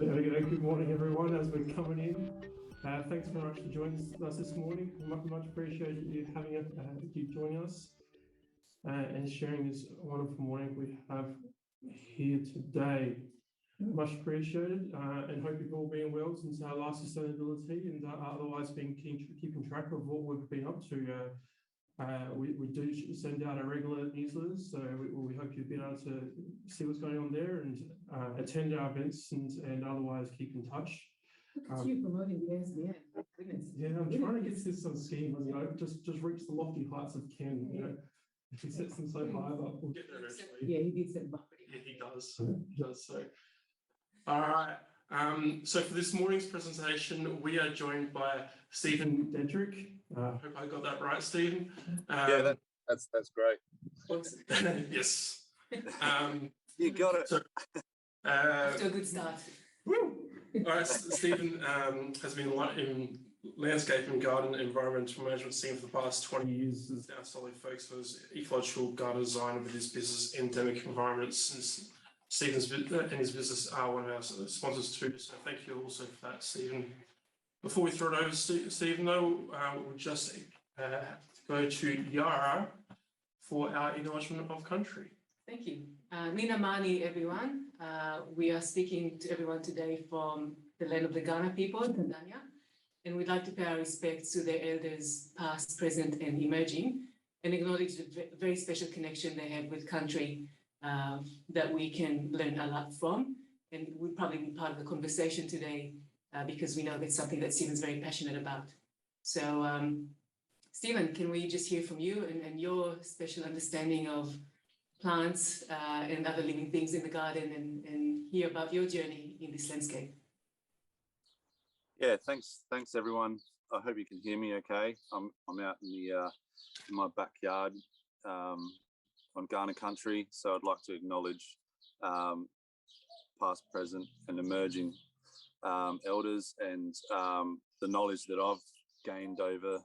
There we go. Good morning, everyone, as we're coming in. Thanks very much for joining us this morning. Much appreciate you having you joining us and sharing this wonderful morning we have here today. Much appreciated, and hope you've all been well since our last sustainability and otherwise been keeping track of what we've been up to. We do send out our regular newsletters, so we hope you've been able to see what's going on there and attend our events and otherwise keep in touch. Look at you promoting the ASBN. Goodness. Yeah, I'm trying to get this on scheme, you know, just reach the lofty heights of Ken, you know. He sets them so high, but we'll get there eventually. Yeah, he did set them up. Yeah, he does. He does so. All right. So for this morning's presentation, we are joined by Stephen Dedrick. Hope I got that right, Stephen. Yeah, that's great. Yes. You got it. So, After a good start. Woo! All right, Stephen has been in landscape and garden environmental management scene for the past 20 years. Is now solely focused on his ecological garden design with his business Endemic Environments. Since Stephen's and his business are one of our sponsors too, so thank you also for that, Stephen. Before we throw it over to Stephen, though, we'll just go to Yaara for our acknowledgement of country. Thank you. Nina Mani, everyone. We are speaking to everyone today from the land of the Kaurna people, Tanzania, and we'd like to pay our respects to their elders, past, present, and emerging, and acknowledge the very special connection they have with country that we can learn a lot from, and we'll probably be part of the conversation today because we know that's something that Stephen's very passionate about. So, Stephen, can we just hear from you and your special understanding of plants and other living things in the garden and hear about your journey in this landscape? Yeah, thanks everyone. I hope you can hear me okay. I'm out in my backyard on Kaurna country, so I'd like to acknowledge past, present, and emerging elders and the knowledge that I've gained over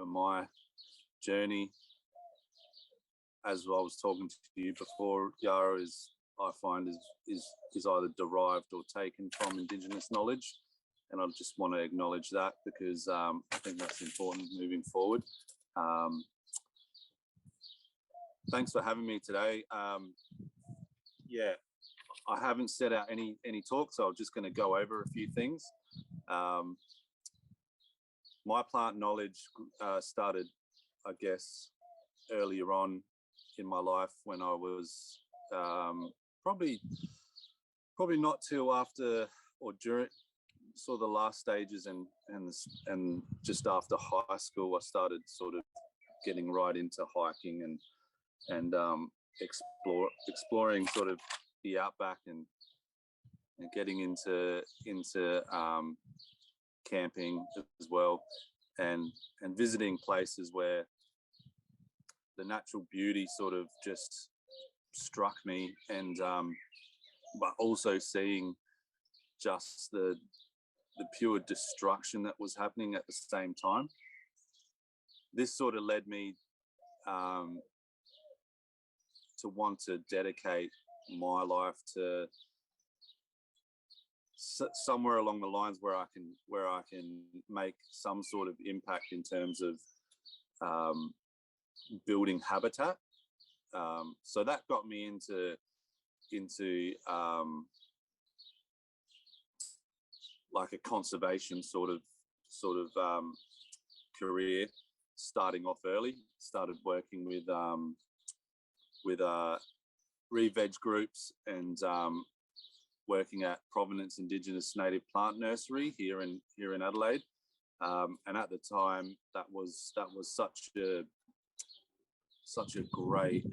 my journey. As I was talking to you before, Yaara, I find is either derived or taken from Indigenous knowledge, and I just want to acknowledge that because I think that's important moving forward. Thanks for having me today. Yeah, I haven't set out any talk, so I'm just going to go over a few things. My plant knowledge started, I guess, earlier on in my life when I was probably not till after or during sort of the last stages and just after high school, I started sort of getting right into hiking and exploring sort of the outback and getting into camping as well, and visiting places where the natural beauty sort of just struck me, and but also seeing just the pure destruction that was happening at the same time. This sort of led me to want to dedicate my life to somewhere along the lines where I can make some sort of impact in terms of building habitat. So that got me into like a conservation sort of career, starting off early. Started working with re-veg groups and working at Provenance Indigenous Native Plant Nursery here in Adelaide, and at the time that was such a great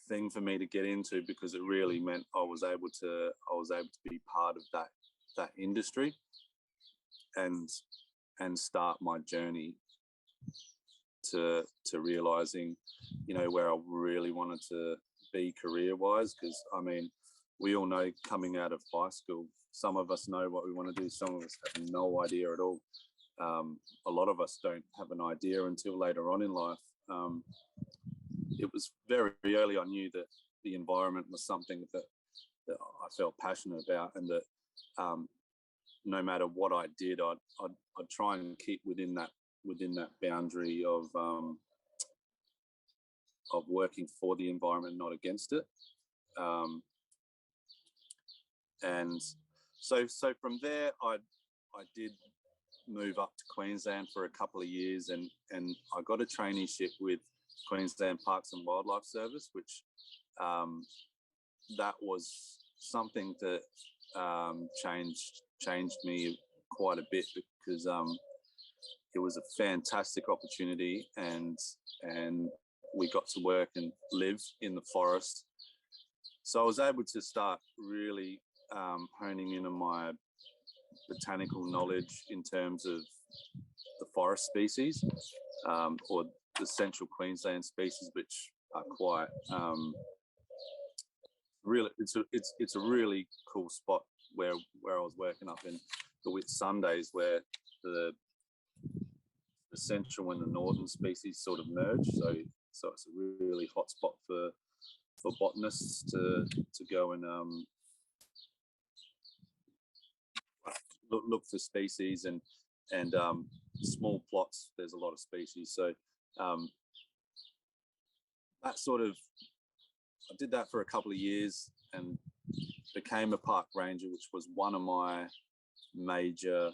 thing for me to get into, because it really meant I was able to be part of that industry and start my journey to realizing, you know, where I really wanted to be career-wise. Because I mean, we all know, coming out of high school, some of us know what we want to do, some of us have no idea at all. A lot of us don't have an idea until later on in life. It was very early I knew that the environment was something that felt passionate about, and that no matter what I did, I'd try and keep within that boundary of working for the environment, not against it. And so from there, I did move up to Queensland for a couple of years, and I got a traineeship with Queensland Parks and Wildlife Service, which that was something that changed me quite a bit, because it was a fantastic opportunity, and we got to work and live in the forest. So I was able to start really honing in on my botanical knowledge in terms of the forest species, or the central Queensland species, which are quite really. It's a really cool spot where I was working up in the Whitsundays, where the central and the northern species sort of merge. So it's a really hot spot for botanists to go and look for species, and small plots. There's a lot of species. So that sort of, I did that for a couple of years and became a park ranger, which was one of my major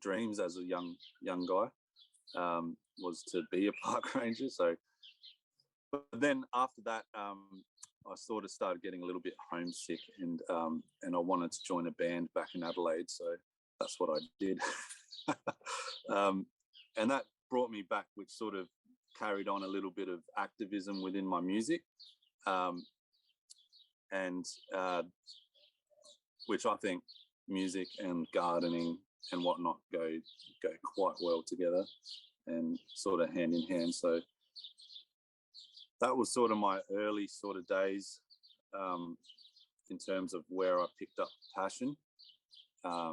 dreams as a young guy, was to be a park ranger. So, but then after that, I sort of started getting a little bit homesick, and I wanted to join a band back in Adelaide. So that's what I did. And that brought me back, which sort of carried on a little bit of activism within my music, and which I think music and gardening and whatnot go quite well together and sort of hand in hand. So that was sort of my early sort of days in terms of where I picked up passion. I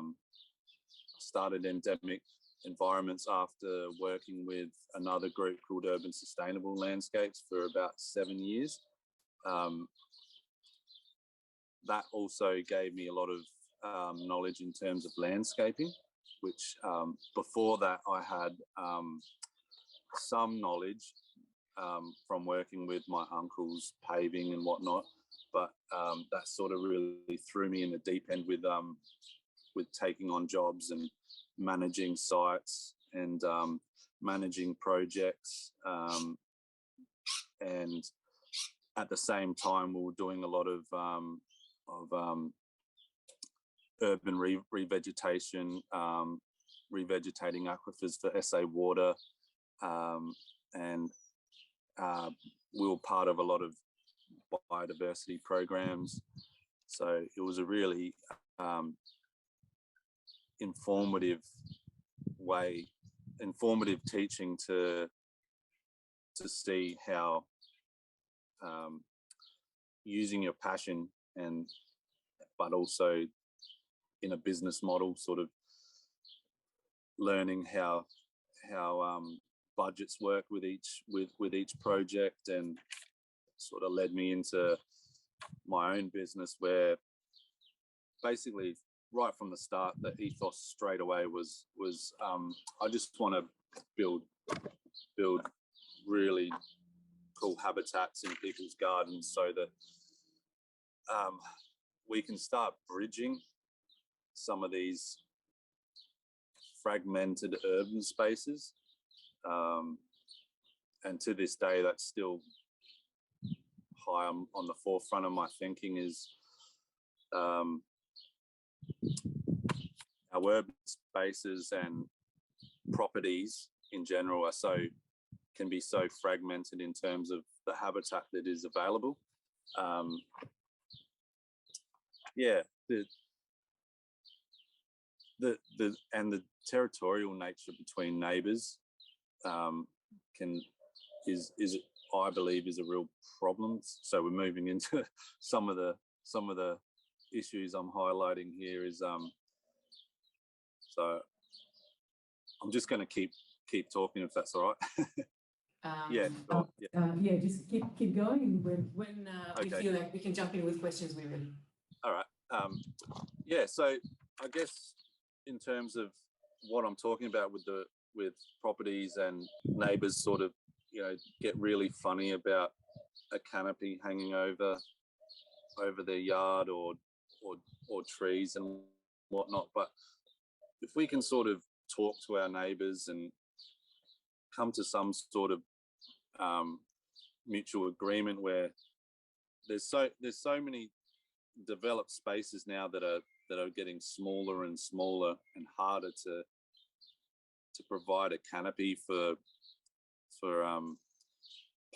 started Endemic Environments after working with another group called Urban Sustainable Landscapes for about 7 years. That also gave me a lot of knowledge in terms of landscaping, which before that I had some knowledge from working with my uncle's paving and whatnot, but that sort of really threw me in the deep end with taking on jobs and managing sites and managing projects, and at the same time we were doing a lot of urban revegetation, revegetating aquifers for SA Water, and we were part of a lot of biodiversity programs. So it was a really informative teaching to see how using your passion but also in a business model, sort of learning how budgets work with each project, and sort of led me into my own business, where basically right from the start the ethos straight away was I just want to build really cool habitats in people's gardens, so that we can start bridging some of these fragmented urban spaces, and to this day that's still high on the forefront of my thinking, is our urban spaces and properties in general can be so fragmented in terms of the habitat that is available. The territorial nature between neighbours is I believe is a real problem. So we're moving into some of the issues I'm highlighting here. Is so I'm just going to keep talking, if that's all right. Yeah, sure. Yeah, just keep going. When we Okay. feel like we can jump in with questions, we will. All right. Yeah. So I guess in terms of what I'm talking about with properties and neighbours, sort of, get really funny about a canopy hanging over their yard or trees and whatnot. But if we can sort of talk to our neighbours and come to some sort of mutual agreement, where there's so many developed spaces now that are getting smaller and smaller and harder to provide a canopy for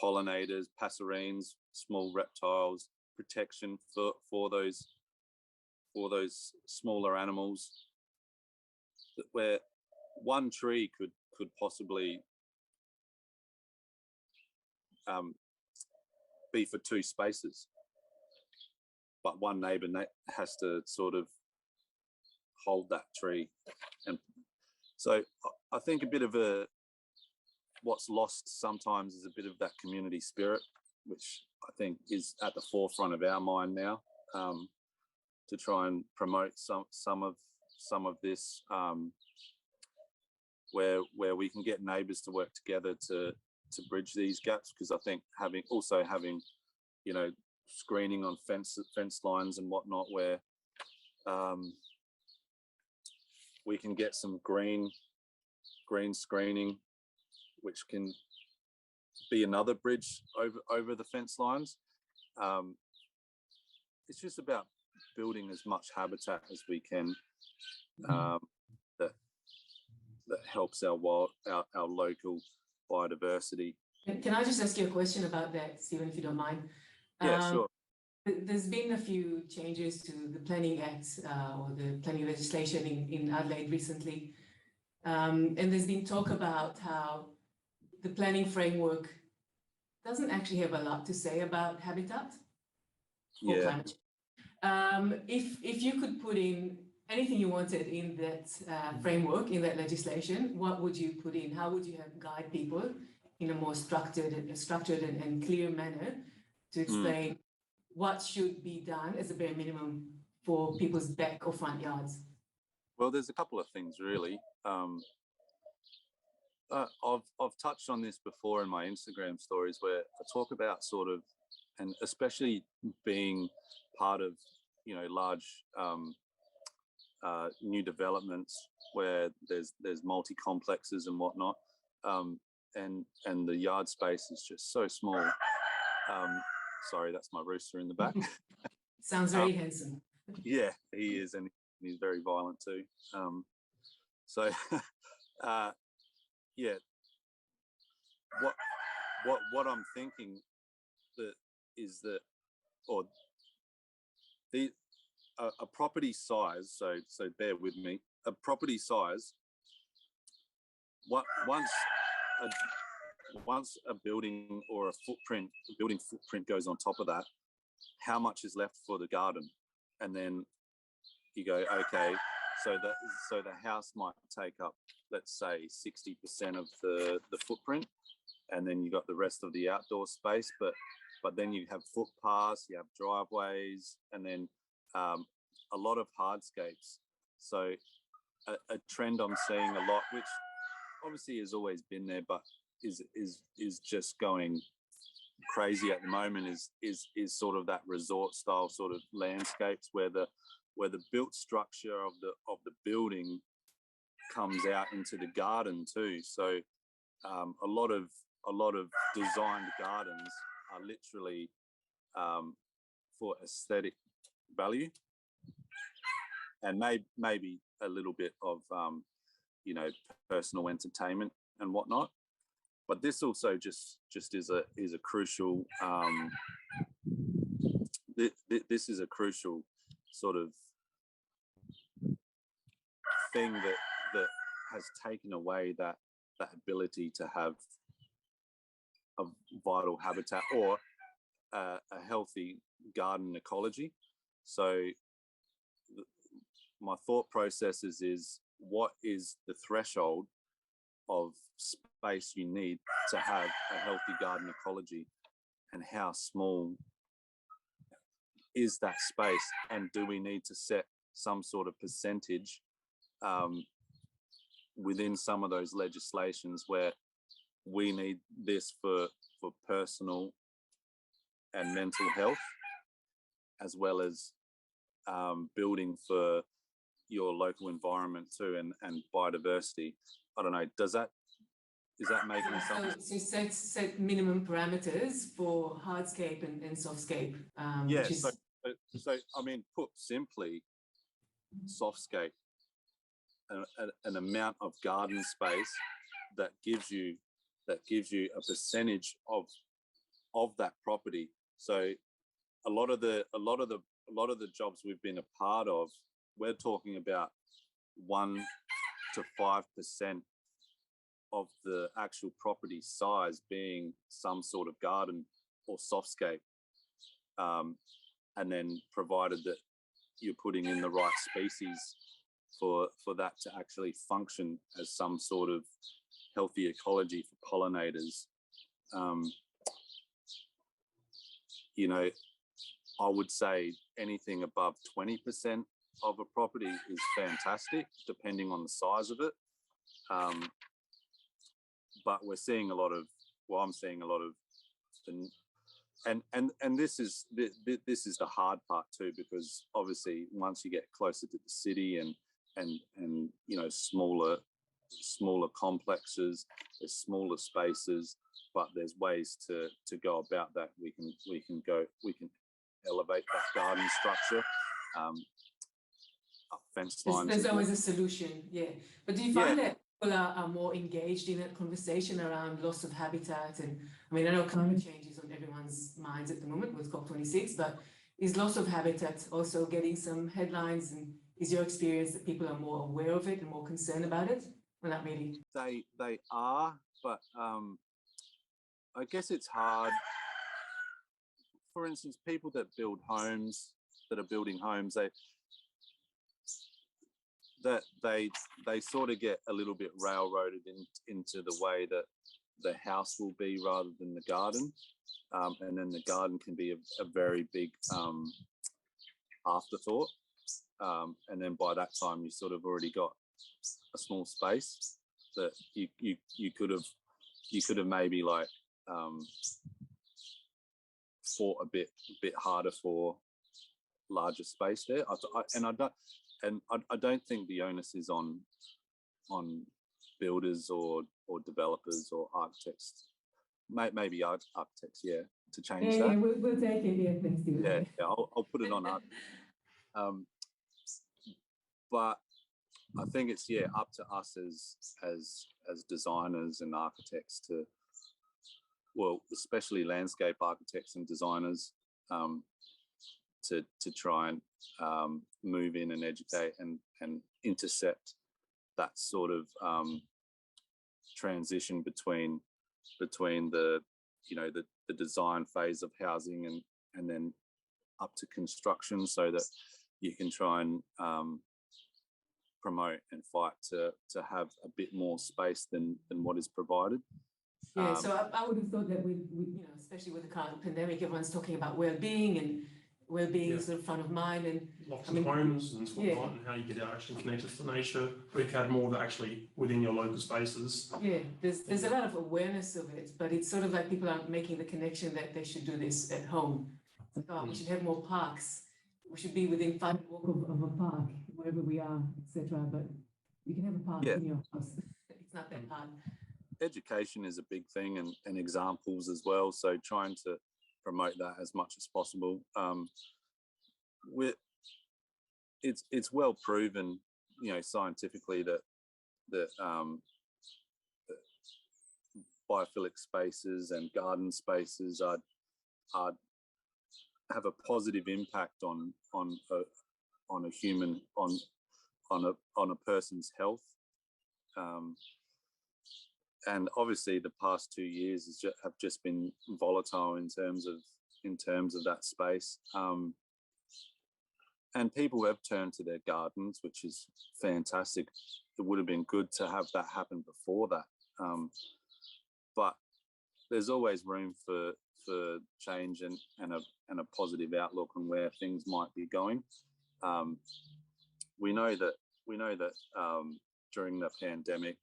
pollinators, passerines, small reptiles, protection for those smaller animals, where one tree could possibly be for two spaces, but one neighbour has to sort of hold that tree. And so I think a bit of what's lost sometimes is a bit of that community spirit, which I think is at the forefront of our mind now, to try and promote some of this, where we can get neighbours to work together to bridge these gaps. Because I think having screening on fence lines and whatnot, where we can get some green screening, which can be another bridge over the fence lines. It's just about building as much habitat as we can, that helps our local biodiversity. Can I just ask you a question about that, Stephen, if you don't mind? Yeah, sure. There's been a few changes to the Planning Act or the planning legislation in Adelaide recently. And there's been talk about how the planning framework doesn't actually have a lot to say about habitat or climate change. If you could put in anything you wanted in that framework, in that legislation, what would you put in? How would you guide people in a more structured and clear manner to explain what should be done as a bare minimum for people's back or front yards? Well, there's a couple of things really. I've touched on this before in my Instagram stories, where I talk about sort of, and especially being part of large new developments where there's multi-complexes and whatnot, and the yard space is just so small. Sorry, that's my rooster in the back. Sounds very handsome. Yeah, he is, and he's very violent too. Yeah, what I'm thinking a property size. So bear with me. A property size. Once a building or a building footprint goes on top of that, how much is left for the garden? And then you go, okay, so the house might take up, let's say, 60% of the footprint, and then you got the rest of the outdoor space. But then you have footpaths, you have driveways, and then a lot of hardscapes. So a trend I'm seeing a lot, which obviously has always been there, but is just going crazy at the moment, is sort of that resort style sort of landscapes where the built structure of the building comes out into the garden too. So a lot of designed gardens are literally for aesthetic value, and maybe a little bit of personal entertainment and whatnot. But this also just is a crucial this is a crucial sort of thing that has taken away that ability to have a vital habitat or a healthy garden ecology. So my thought process is what is the threshold of space you need to have a healthy garden ecology, and how small is that space, and do we need to set some sort of percentage within some of those legislations where we need this for personal and mental health, as well as building for your local environment too, and biodiversity. I don't know, is that making sense? So set minimum parameters for hardscape and softscape. Yeah, so I mean, put simply, softscape, an amount of garden space that gives you a percentage of that property. So a lot of the jobs we've been a part of, we're talking about 1 to 5% of the actual property size being some sort of garden or softscape, and then provided that you're putting in the right species for that to actually function as some sort of healthy ecology for pollinators. You know, I would say anything above 20% of a property is fantastic, depending on the size of it. But we're seeing I'm seeing a lot of, and this is the hard part too, because obviously once you get closer to the city and you know, smaller complexes, there's smaller spaces, but there's ways to go about that. We can elevate that garden structure, fence lines. There's always a solution, yeah. But do you find that people are more engaged in that conversation around loss of habitat? And I mean, I know climate change is on everyone's minds at the moment with COP26, but is loss of habitat also getting some headlines? And is your experience that people are more aware of it and more concerned about it? Well, not really. They are, but I guess it's hard. For instance, people that are building homes, they sort of get a little bit railroaded into the way that the house will be rather than the garden, and then the garden can be a very big afterthought, and then by that time you sort of already got a small space that you could have maybe like fought a bit harder for larger space there. I don't think the onus is on builders or developers or architects. Maybe architects, to change that. Yeah, we'll take it. Yeah, thanks, Steve. Yeah, I'll put it on art. But I think it's up to us as designers and architects to, well, especially landscape architects and designers, to try and move in and educate and intercept that sort of transition between the, you know, the design phase of housing and then up to construction, so that you can try and promote and fight to have a bit more space than what is provided. Yeah, so I would have thought that we, you know, especially with the current pandemic, everyone's talking about well-being, and well-being is sort of front of mind, and lots of homes and whatnot, and how you get actually connected to nature. We've had more of that actually within your local spaces. Yeah, there's a lot of awareness of it, but it's sort of like people aren't making the connection that they should do this at home. It's like, we should have more parks. We should be within 5 minute walk of a park, wherever we are, etc. But you can have a park in your house. It's not that hard. Education is a big thing, and examples as well. So trying to promote that as much as possible. It's well proven, you know, scientifically that biophilic spaces and garden spaces have a positive impact on a human, on a person's health. And obviously the past 2 years have just been volatile in terms of that space. And people have turned to their gardens, which is fantastic. It would have been good to have that happen before that. But there's always room for change and a positive outlook on where things might be going. We know that during the pandemic,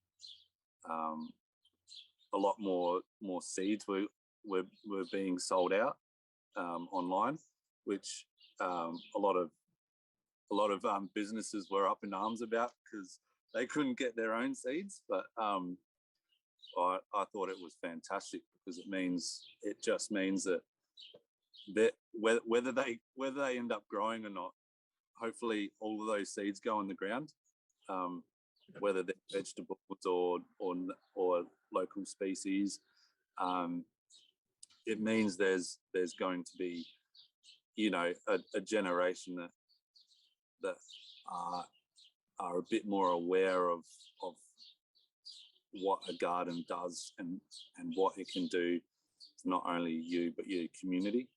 a lot more seeds were being sold out online, which a lot of businesses were up in arms about because they couldn't get their own seeds. But I thought it was fantastic because it just means that whether they end up growing or not, hopefully all of those seeds go in the ground, whether they're vegetables or local species. It means there's going to be, a generation that are a bit more aware of what a garden does and what it can do to not only you but your community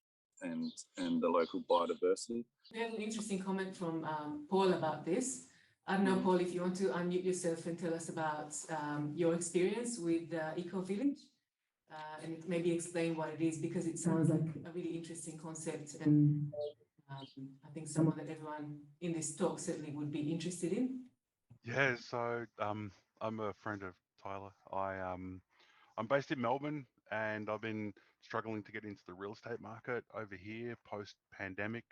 and the local biodiversity. We had an interesting comment from Paul about this. I don't know, Paul, if you want to unmute yourself and tell us about your experience with Eco Village and maybe explain what it is, because it sounds like a really interesting concept, and I think someone that everyone in this talk certainly would be interested in. Yeah, so I'm a friend of Tyler. I'm based in Melbourne, and I've been struggling to get into the real estate market over here post-pandemic.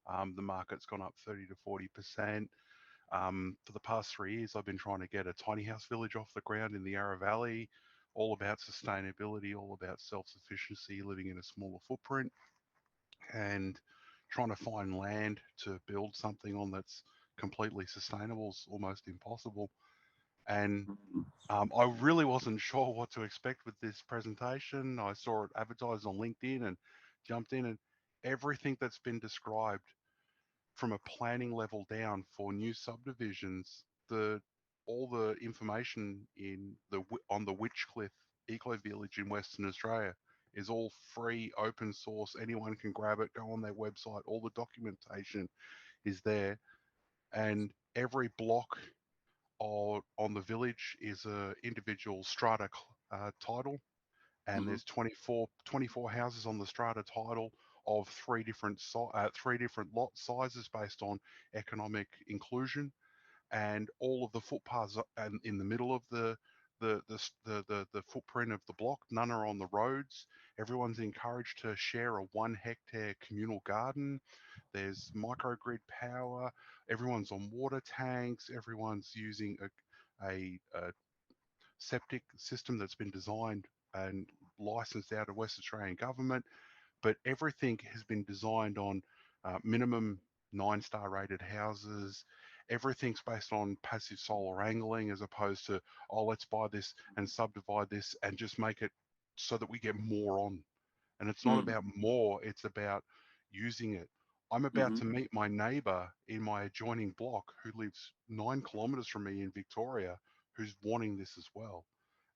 The market's gone up 30 to 40%. For the past 3 years, I've been trying to get a tiny house village off the ground in the Yarra Valley, all about sustainability, all about self-sufficiency, living in a smaller footprint, and trying to find land to build something on that's completely sustainable is almost impossible. And I really wasn't sure what to expect with this presentation. I saw it advertised on LinkedIn and jumped in, and everything that's been described from a planning level down for new subdivisions, all the information on the Witchcliff Eco Village in Western Australia is all free, open source. Anyone can grab it, go on their website. All the documentation is there, and every block on the village is a individual strata title, and there's 24 houses on the strata title of three different lot sizes based on economic inclusion, and all of the footpaths and in the middle of the footprint of the block. None are on the roads. Everyone's encouraged to share a 1 hectare communal garden. There's microgrid power. Everyone's on water tanks. Everyone's using a septic system that's been designed and licensed out of West Australian government. But everything has been designed on minimum 9-star rated houses. Everything's based on passive solar angling, as opposed to, oh, let's buy this and subdivide this and just make it so that we get more on. And it's not about more, it's about using it. I'm about to meet my neighbour in my adjoining block who lives 9 kilometres from me in Victoria, who's wanting this as well.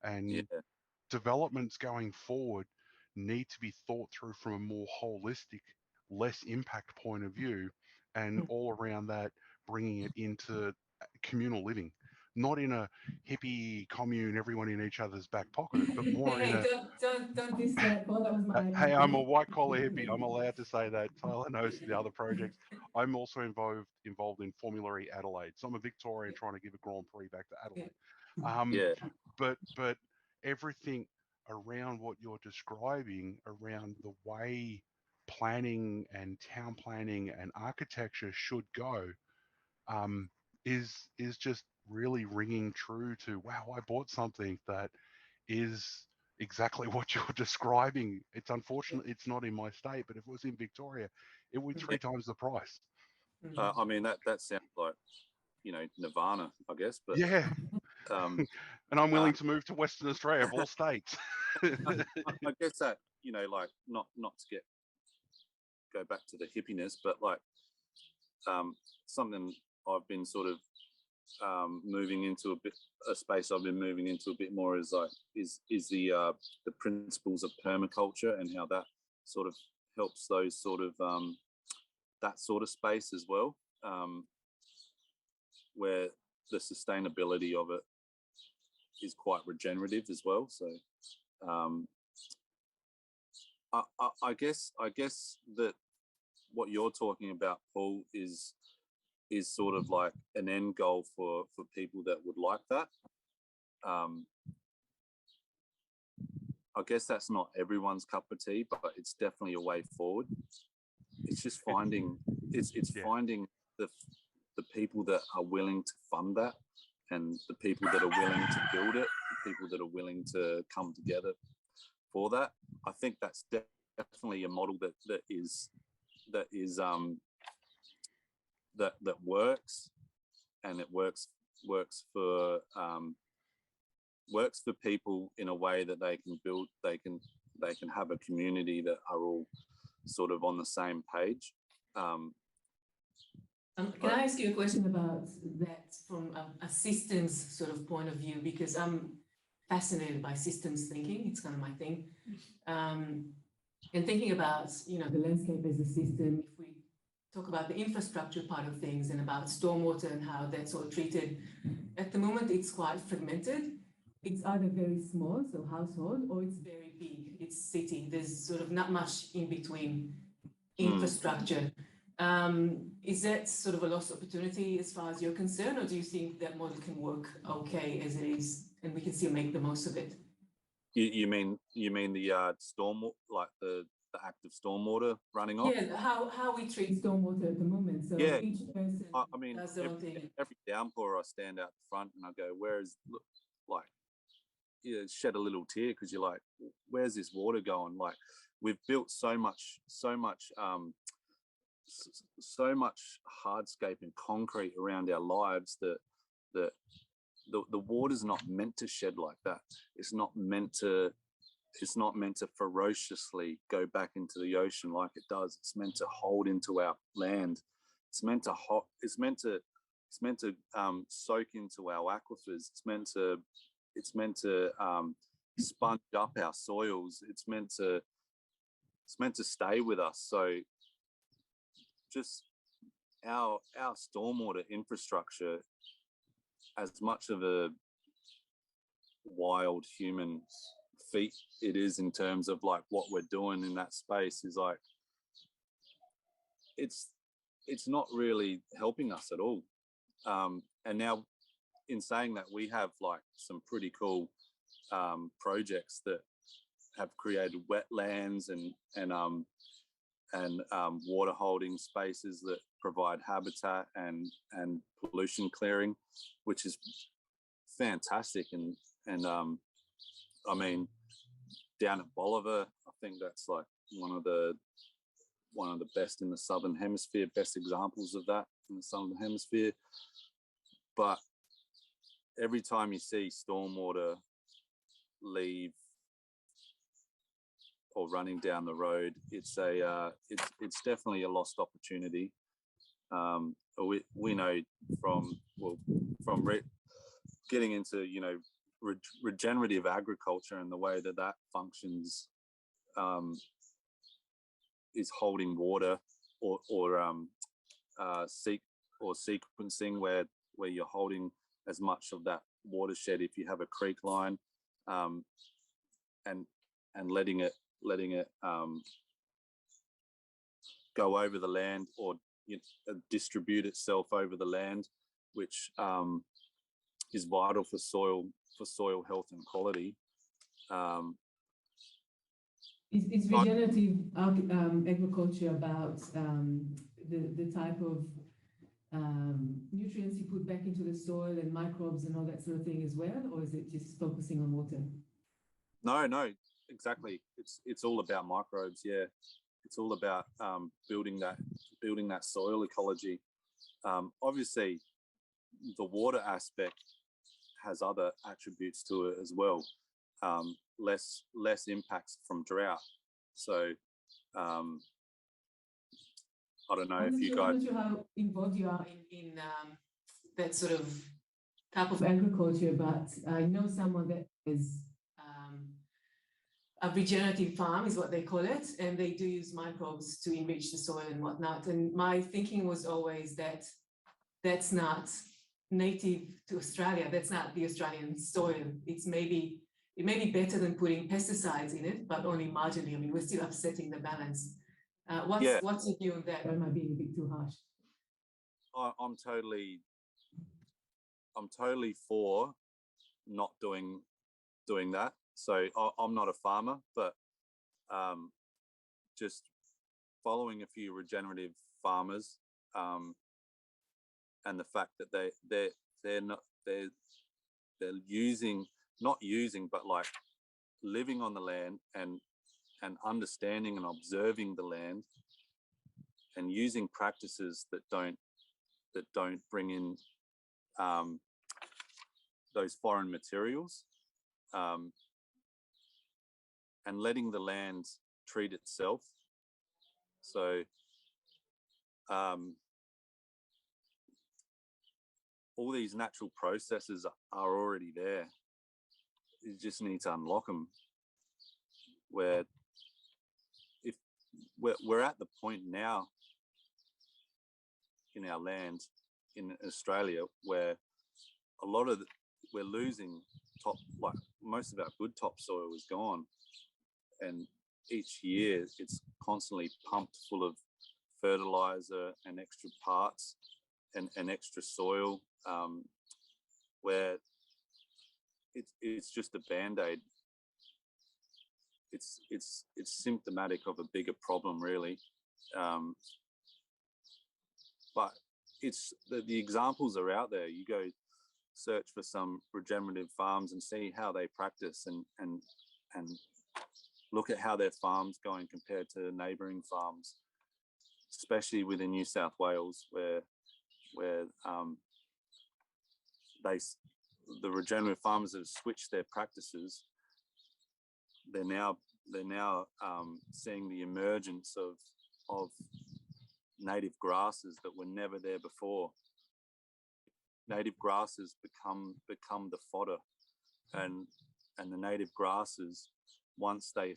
And developments going forward need to be thought through from a more holistic, less impact point of view, and all around that, bringing it into communal living, not in a hippie commune, everyone in each other's back pocket, but more in a don't diss that, Paul. That was my idea. hey, I'm a white collar hippie. I'm allowed to say that. Tyler knows the other projects. I'm also involved in Formulary Adelaide. So I'm a Victorian trying to give a Grand Prix back to Adelaide. But everything around what you're describing, around the way planning and town planning and architecture should go, is just really ringing true to, wow, I bought something that is exactly what you're describing. It's unfortunate it's not in my state, but if it was in Victoria, it would be 3 times the price. I mean, that sounds like, nirvana, I guess. But yeah. And I'm willing to move to Western Australia of all states. I guess that, like not to go back to the hippiness, but like something I've been sort of moving into a space I've been moving into a bit more is the principles of permaculture, and how that sort of helps those sort of that sort of space as well, where the sustainability of it is quite regenerative as well. So I guess that what you're talking about, Paul, is sort of like an end goal for people that would like that. I guess that's not everyone's cup of tea, but it's definitely a way forward. It's just finding finding the people that are willing to fund that, and the people that are willing to build it, the people that are willing to come together for that. I think that's definitely a model that works, and it works for people in a way that they can build, they can have a community that are all sort of on the same page. Can I ask you a question about that from a systems sort of point of view? Because I'm fascinated by systems thinking. It's kind of my thing. And thinking about, the landscape as a system, if we talk about the infrastructure part of things and about stormwater and how that's all treated, at the moment it's quite fragmented. It's either very small, so household, or it's very big, it's city. There's sort of not much in between infrastructure. Is that sort of a lost opportunity as far as you're concerned, or do you think that model can work okay as it is and we can still make the most of it? You mean the storm, like the active stormwater running off? Yeah, how we treat stormwater at the moment. So Yeah, each person I mean, does their own thing. every downpour I stand out the front and I go, like, you shed a little tear, because you're like, where's this water going? Like, we've built so much hardscape and concrete around our lives that the water's not meant to shed like that. It's not meant to ferociously go back into the ocean like it does. It's meant to hold into our land. It's meant to soak into our aquifers. It's meant to sponge up our soils. It's meant to stay with us. So just our stormwater infrastructure, as much of a wild human feat it is in terms of like what we're doing in that space, is like it's not really helping us at all. And now, in saying that, we have like some pretty cool projects that have created wetlands and water holding spaces that provide habitat and pollution clearing, which is fantastic. And I mean, down at Bolivar, I think that's like one of the best in the Southern Hemisphere, best examples of that in the Southern Hemisphere. But every time you see stormwater leave or running down the road, it's definitely a lost opportunity. We know from getting into regenerative agriculture and the way that functions, is holding water or sequencing where you're holding as much of that watershed if you have a creek line, and letting it go over the land, or distribute itself over the land, which is vital for soil health and quality. Is regenerative agriculture about the type of nutrients you put back into the soil and microbes and all that sort of thing as well, or is it just focusing on water? No, exactly. It's all about microbes. Yeah, it's all about building that soil ecology. Obviously, the water aspect has other attributes to it as well. Less impacts from drought. So I don't know if you guys. I'm not sure how involved you are in that sort of type of agriculture, but I know someone that is a regenerative farm is what they call it, and they do use microbes to enrich the soil and whatnot. And my thinking was always that that's not native to Australia. That's not the Australian soil. It's maybe it may be better than putting pesticides in it, but only marginally. I mean, we're still upsetting the balance. What's your view on that? Or am I being a bit too harsh? I'm totally for not doing that. So I'm not a farmer, but just following a few regenerative farmers, and the fact that they're like living on the land and understanding and observing the land and using practices that don't bring in those foreign materials, and letting the land treat itself. So all these natural processes are already there. You just need to unlock them. Where if we're at the point now in our land in Australia where we're losing like most of our good topsoil is gone, and each year it's constantly pumped full of fertilizer and extra parts and extra soil, where it's just a band-aid. It's symptomatic of a bigger problem, really. But it's the examples are out there. You go search for some regenerative farms and see how they practice, and look at how their farm's going compared to neighbouring farms, especially within New South Wales, where the regenerative farmers have switched their practices. They're now seeing the emergence of native grasses that were never there before. Native grasses become the fodder, and the native grasses, once they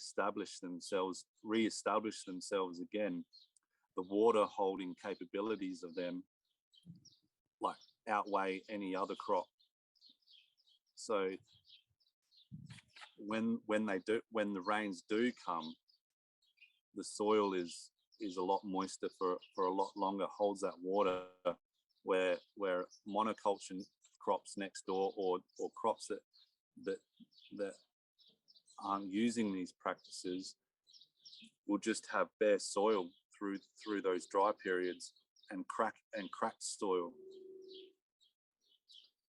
re-establish themselves again, the water holding capabilities of them like outweigh any other crop. So when the rains do come, the soil is a lot moister for a lot longer, holds that water, where monoculture crops next door or crops that aren't using these practices will just have bare soil through those dry periods and cracked soil,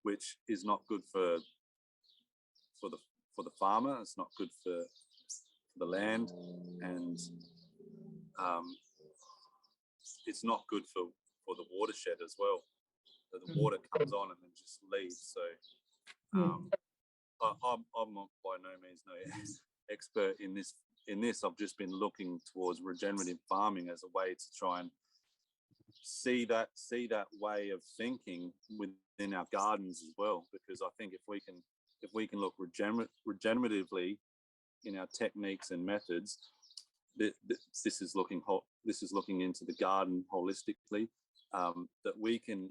which is not good for the farmer. It's not good for the land, and it's not good for the watershed as well. So the water comes on and then just leaves. So I'm by no means no expert in this. I've just been looking towards regenerative farming as a way to try and see that way of thinking within our gardens as well. Because I think if we can look regeneratively in our techniques and methods, this is looking into the garden holistically. That we can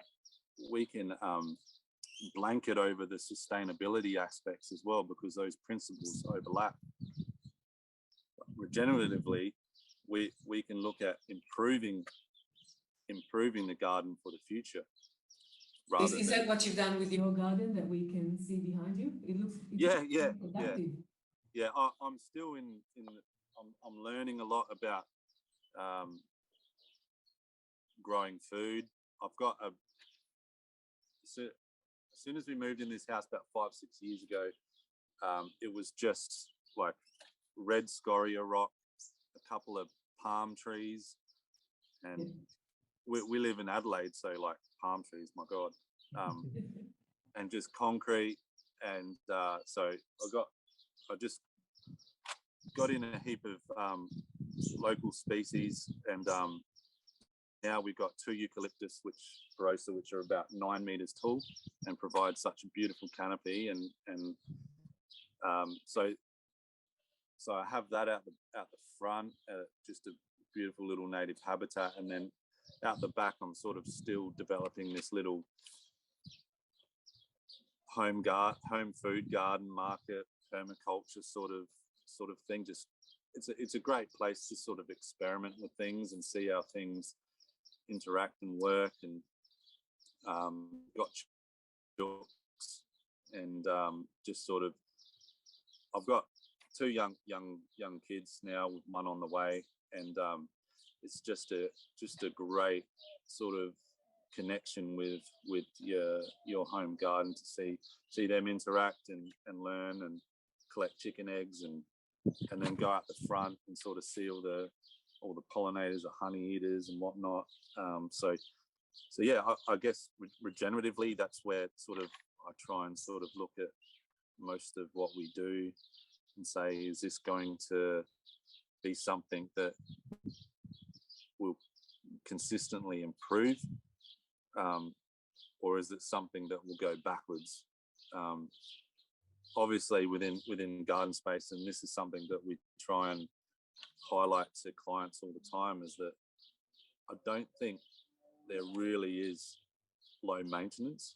blanket over the sustainability aspects as well, because those principles overlap. Regeneratively, we can look at improving the garden for the future. Is that what you've done with your garden that we can see behind you? It looks productive. Yeah. I'm still I'm learning a lot about growing food. I've got as soon as we moved in this house about 5-6 years ago, it was just like red scoria rock, a couple of palm trees, and we live in Adelaide, so like palm trees, my God, and just concrete. And so I just got in a heap of local species, and now we've got 2 eucalyptus, which are about 9 meters tall and provide such a beautiful canopy, and so I have that out the front, just a beautiful little native habitat, and then out the back I'm sort of still developing this little home food garden market, permaculture sort of thing. Just it's a great place to sort of experiment with things and see how things interact and work. And got chooks and just sort of, I've got two young kids now, with one on the way, and it's just a great sort of connection with your home garden to see them interact and learn and collect chicken eggs and then go out the front and sort of see all the pollinators or honey eaters and whatnot. So yeah, I guess regeneratively, that's where sort of I try and sort of look at most of what we do and say, is this going to be something that will consistently improve, or is it something that will go backwards? Obviously within garden space, and this is something that we try and highlight to clients all the time, is that I don't think there really is low maintenance.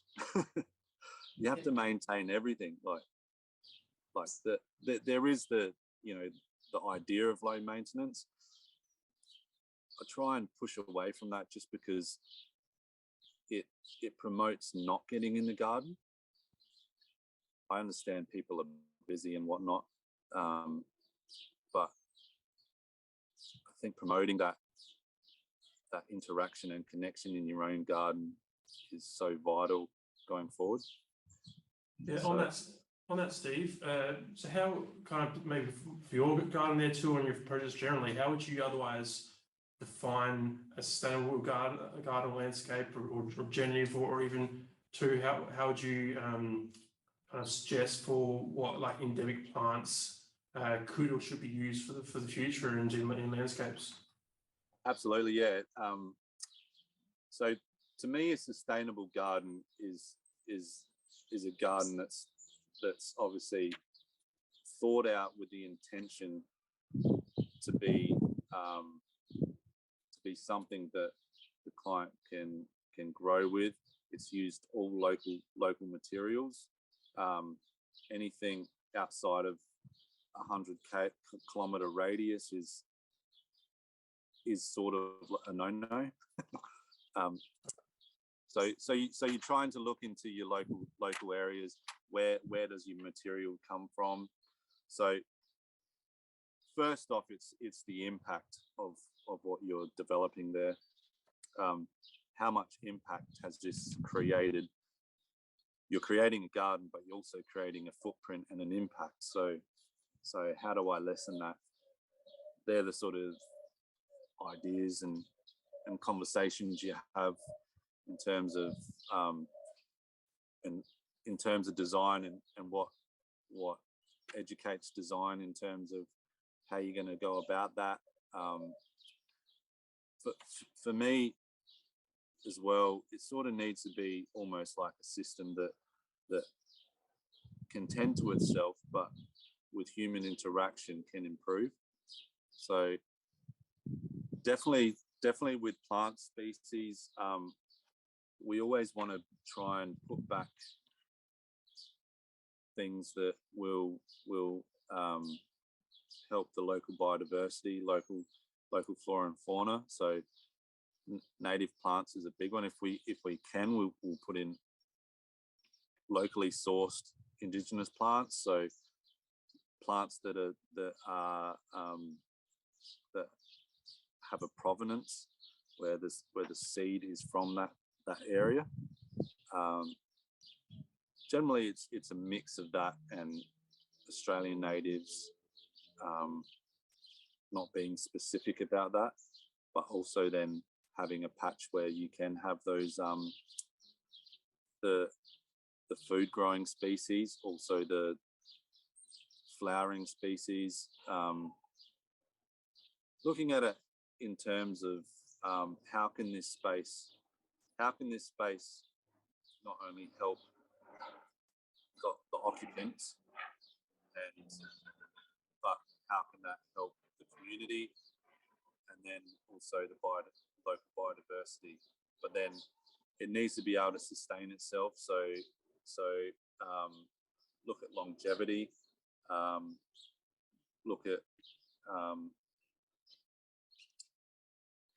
You have to maintain everything, there is the idea of low maintenance. I try and push away from that, just because it promotes not getting in the garden. I understand people are busy and whatnot, but I think promoting that interaction and connection in your own garden is so vital going forward. Yeah, so, on that, Steve. So how, kind of maybe for your garden there too, and your projects generally, how would you otherwise define a sustainable garden landscape, or regenerative, or even to how would you kind of suggest for what, like, endemic plants could or should be used for the future in landscapes? Absolutely, yeah. So to me, a sustainable garden is a garden that's obviously thought out with the intention to be something that the client can grow with. It's used all local materials. Anything outside of 100 kilometer radius is sort of a no-no. So you're trying to look into your local areas. Where does your material come from? So first off, it's the impact of what you're developing there. How much impact has this created? You're creating a garden, but you're also creating a footprint and an impact. So how do I lessen that? They're the sort of ideas and conversations you have in terms of design and what educates design in terms of how you're going to go about that. For me as well, it sort of needs to be almost like a system that can tend to itself, but with human interaction can improve. So definitely with plant species, we always want to try and put back things that will help the local biodiversity, local flora and fauna. So native plants is a big one. If we can, we'll put in locally sourced indigenous plants. So plants that have a provenance where the seed is from that area. Generally, it's a mix of that and Australian natives, not being specific about that, but also then having a patch where you can have those the food growing species, also the flowering species. Looking at it in terms of how can this space not only help the occupants, but how can that help the community, and then also the local biodiversity. But then it needs to be able to sustain itself. So look at longevity. look at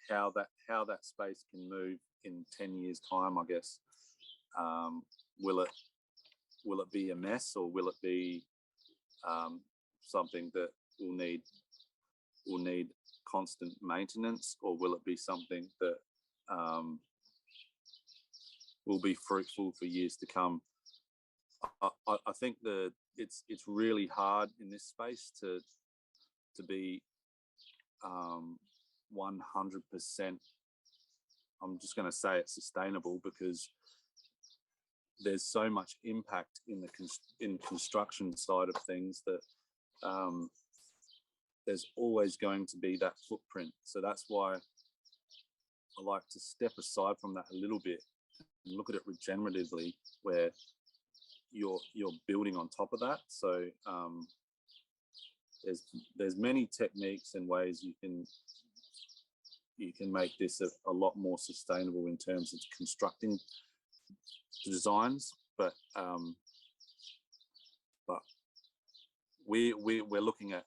how that space can move in 10 years' time, I guess. Will it be a mess, or will it be something that will need constant maintenance, or will it be something that will be fruitful for years to come? I think that it's really hard in this space to be 100%. I'm just going to say it's sustainable, because there's so much impact in the construction side of things that there's always going to be that footprint. So that's why I like to step aside from that a little bit and look at it regeneratively, where you're building on top of that. So there's many techniques and ways you can make this a lot more sustainable in terms of constructing designs, but we're looking at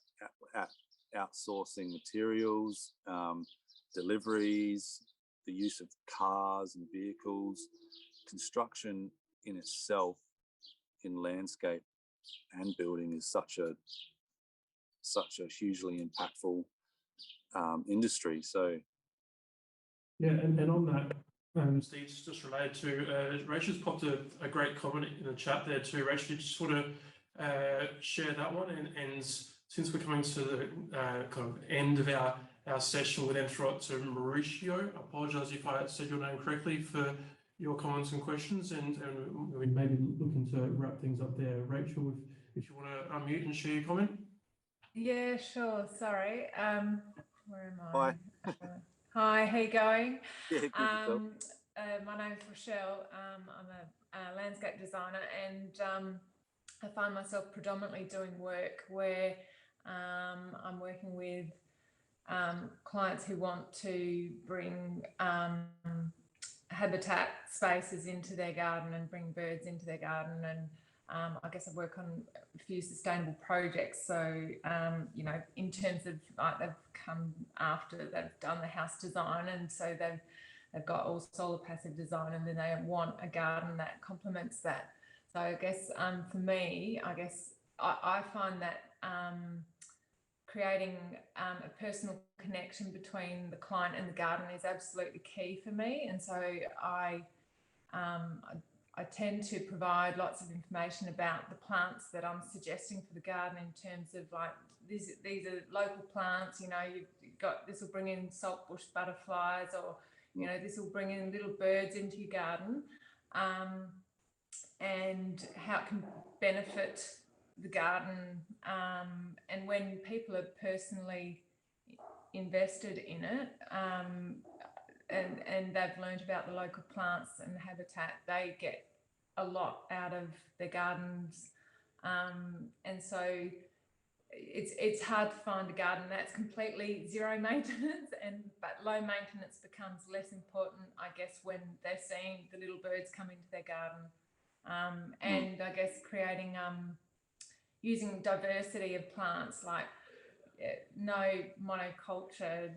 outsourcing materials, deliveries, the use of cars and vehicles. Construction in itself, in landscape and building, is such a hugely impactful industry. So yeah, and on that, Steve, just related to Rachel's popped a great comment in the chat there too. Rachel, you just want to share that one, and since we're coming to the kind of end of our session, we'll then throw it to Mauricio. I apologise if I said your name correctly, for your comments and questions, and we may be looking to wrap things up there. Rachel, if you want to unmute and share your comment. Yeah, sure. Sorry. Where am I? Hi. Hi, how you going? Yeah, good yourself. My name's Rochelle. I'm a landscape designer, and I find myself predominantly doing work where I'm working with clients who want to bring habitat spaces into their garden and bring birds into their garden, and I guess I work on a few sustainable projects. So, you know, in terms of like, they've come after they've done the house design, and so they've got all solar passive design, and then they want a garden that complements that. So I guess for me, I guess I find that creating a personal connection between the client and the garden is absolutely key for me. And so I tend to provide lots of information about the plants that I'm suggesting for the garden, in terms of like, these are local plants, you know, you've got, this will bring in saltbush butterflies, or, you know, this will bring in little birds into your garden, and how it can benefit the garden. And when people are personally invested in it, and they've learned about the local plants and habitat, they get a lot out of their gardens. And so it's hard to find a garden that's completely zero maintenance, but low maintenance becomes less important, I guess, when they're seeing the little birds come into their garden. And I guess creating using diversity of plants, like no monoculture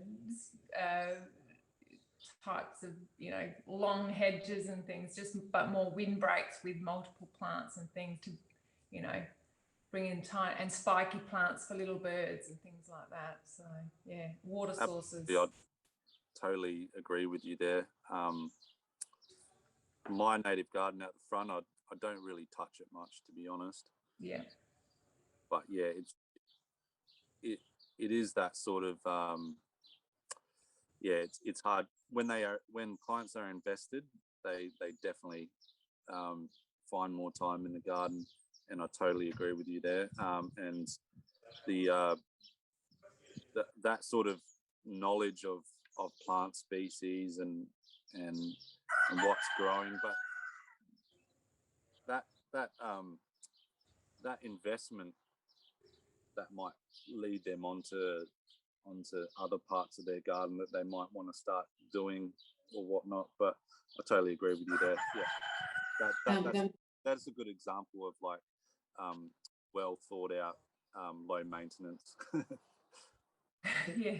types of, you know, long hedges and things, but more windbreaks with multiple plants and things to, you know, bring in time, and spiky plants for little birds and things like that. So yeah, water sources. I totally agree with you there. My native garden out the front, I don't really touch it much, to be honest. Yeah. But yeah, it is that sort of yeah, it's hard when clients are invested. They definitely find more time in the garden, and I totally agree with you there. And that sort of knowledge of plant species and what's growing, but that investment that might lead them onto other parts of their garden that they might want to start doing or whatnot. But I totally agree with you there. Yeah, that's a good example of like well thought out low maintenance. Yeah.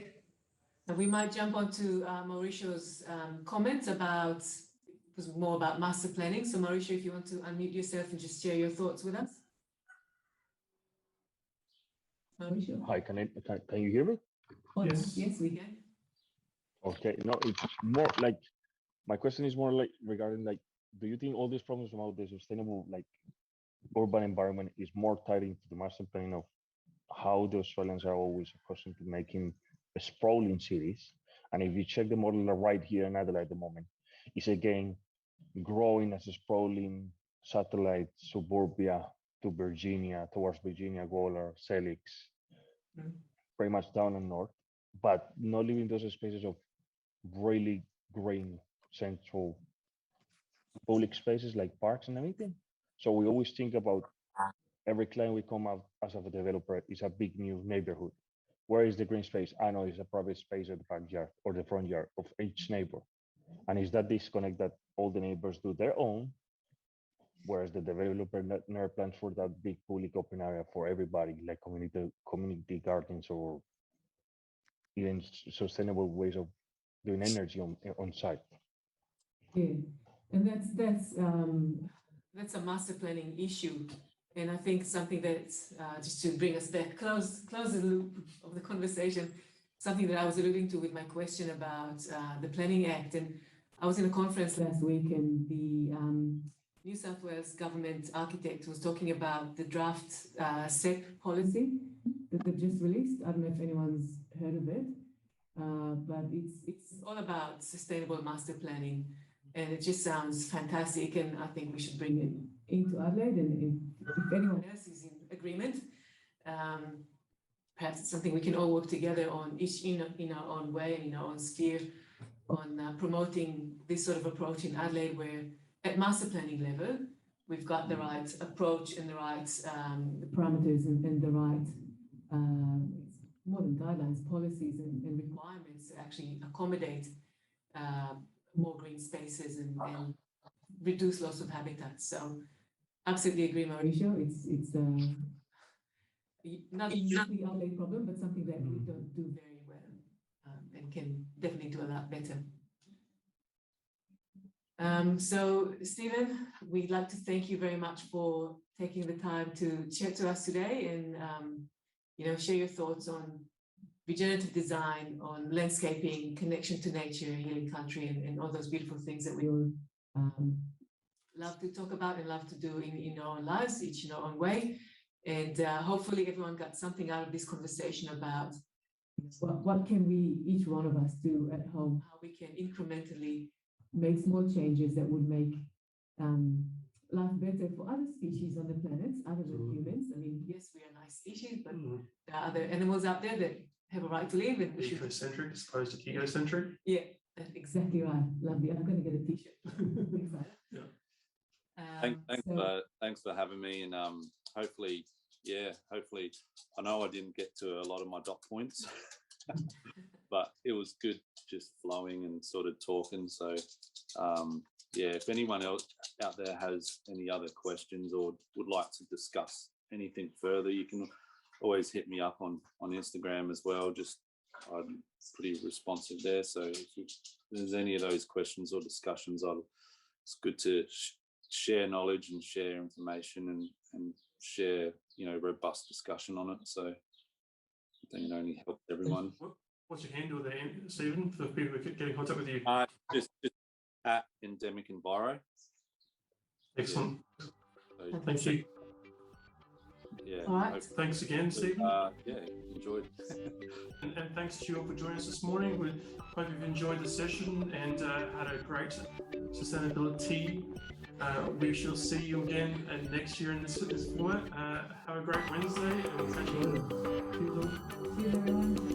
And we might jump onto Mauricio's comments about, it was more about master planning. So Mauricio, if you want to unmute yourself and just share your thoughts with us. Mauricio? Hi, can you hear me? Yes. Yes, we can. Okay, no, it's more like, my question is more like regarding like, do you think all these problems about the sustainable like urban environment is more tied into the master planning of how the Australians are always accustomed to making sprawling cities? And if you check the model right here in Adelaide at the moment, it's again growing as a sprawling satellite suburbia to Virginia, towards Virginia, Gawler, Celix, pretty much down and north, but not leaving those spaces of really green central public spaces like parks and everything. So we always think about every client we come out as a developer is a big new neighborhood. Where is the green space? I know it's a private space at the backyard or the front yard of each neighbor. And it's that disconnect that all the neighbors do their own, whereas the developer never plans for that big public open area for everybody, like community gardens or even sustainable ways of doing energy on site. Yeah, and that's a master planning issue, and I think something that just to bring us back, close the loop of the conversation, something that I was alluding to with my question about the Planning Act. And I was in a conference last week, and the New South Wales government architect was talking about the draft SEP policy that they've just released. I don't know if anyone's heard of it, but it's all about sustainable master planning, and it just sounds fantastic. And I think we should bring it into Adelaide, and if anyone else is in agreement, perhaps it's something we can all work together on, each in our own way and in our own sphere, on promoting this sort of approach in Adelaide, where at master planning level, we've got the right approach and the right parameters and the right more than guidelines, policies and requirements to actually accommodate more green spaces and reduce loss of habitat. So absolutely agree, Mauricio. It's not the Adelaide problem, but something that we don't do very well and can definitely do a lot better. So Stephen, we'd like to thank you very much for taking the time to chat to us today and share your thoughts on regenerative design, on landscaping, connection to nature, healing country, and all those beautiful things that we all love to talk about and love to do in our own lives, each in our own way. And hopefully everyone got something out of this conversation about what can we, each one of us, do at home, how we can incrementally make small changes that would make life better for other species on the planet, other than humans. I mean, yes, we are a nice species, but there are other animals out there that have a right to live. And Ecocentric as opposed to egocentric. Yeah, that's exactly right. Lovely. I'm going to get a t-shirt. Yeah. Thanks for having me, and hopefully I know I didn't get to a lot of my dot points, but it was good just flowing and sort of talking. So if anyone else out there has any other questions or would like to discuss anything further, you can always hit me up on Instagram as well. I'm pretty responsive there. So if there's any of those questions or discussions, it's good to share knowledge and share information and share, robust discussion on it. So I think it only helps everyone. What's your handle there, Stephen, for people who get in contact with you? Just at Endemic Enviro. Excellent. Yeah. So, thank you. Yeah. All right. Thanks again, Stephen. Enjoyed. and thanks to you all for joining us this morning. We hope you've enjoyed the session and had a great sustainability. We shall see you again next year in this format. Have a great Wednesday and we'll catch you later. Cheers, everyone.